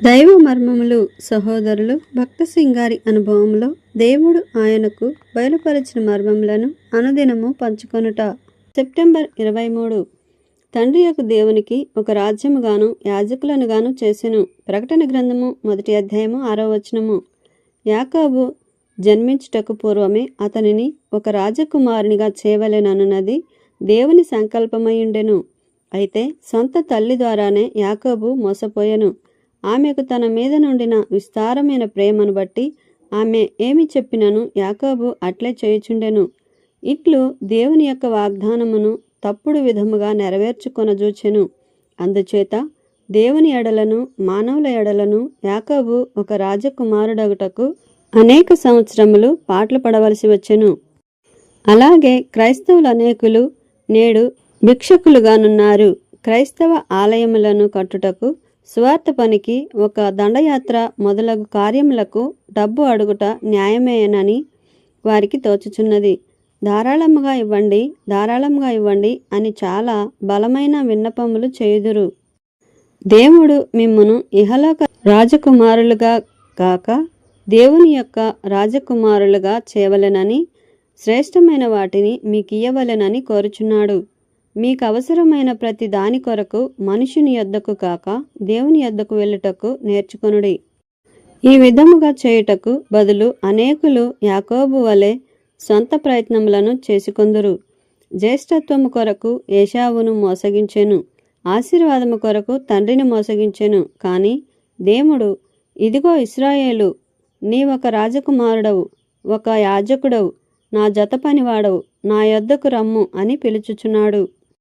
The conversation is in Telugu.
దైవ మర్మములు సహోదరులు భక్త సింగారి అనుభవంలో దేవుడు ఆయనకు బయలుపరిచిన మర్మములను అనుదినము పంచుకొనుట. సెప్టెంబర్ 23. తండ్రి యొక్క దేవునికి ఒక రాజ్యముగాను యాజకులను గాను చేసెను. ప్రకటన గ్రంథము 1వ అధ్యాయము 6వ వచనము. యాకోబు జన్మించుటకు పూర్వమే అతనిని ఒక రాజకుమారునిగా చేయవలెనన్నది దేవుని సంకల్పమైయుండెను. అయితే సొంత తల్లి ద్వారానే యాకోబు మోసపోయెను. ఆమెకు తన మీద నుండిన విస్తారమైన ప్రేమను బట్టి ఆమె ఏమి చెప్పినను యాకోబు అట్లే చేయుచుండెను. ఇట్లు దేవుని యొక్క వాగ్దానమును తప్పుడు విధముగా నెరవేర్చుకొనజూచెను. అందుచేత దేవుని ఎడలను మానవుల ఎడలను యాకోబు ఒక రాజకుమారుడగుటకు అనేక సంవత్సరములు పాటలు పడవలసి వచ్చెను. అలాగే క్రైస్తవులు అనేకులు నేడు భిక్షకులుగానున్నారు. క్రైస్తవ ఆలయములను కట్టుటకు, సువార్త పనికి, ఒక దండయాత్ర మొదలగు కార్యములకు డబ్బు అడుగుట న్యాయమేనని వారికి తోచుచున్నది. ధారాళముగా ఇవ్వండి, ధారాళముగా ఇవ్వండి అని చాలా బలమైన విన్నపములు చేయుదురు. దేవుడు మిమ్మును ఇహలోక రాజకుమారులుగా కాక దేవుని యొక్క రాజకుమారులుగా చేయవలెనని, శ్రేష్టమైన వాటిని మీకియ్యవలెనని కోరుచున్నాడు. మీకు అవసరమైన ప్రతి దాని కొరకు మనుషుని యొద్దకు కాక దేవుని యొద్దకు వెళ్ళుటకు నేర్చుకొనుడి. ఈ విధముగా చేయుటకు బదులు అనేకులు యాకోబు వలె సొంత ప్రయత్నములను చేసుకొందురు. జ్యేష్ఠత్వము కొరకు ఏశావును మోసగించెను, ఆశీర్వాదము కొరకు తండ్రిని మోసగించెను. కానీ దేవుడు, ఇదిగో ఇశ్రాయేలు, నీవొక రాజకుమారుడవు, ఒక యాజకుడవు, నా జత పనివాడవు, నా యొద్దకు రమ్ము అని పిలుచుచున్నాడు.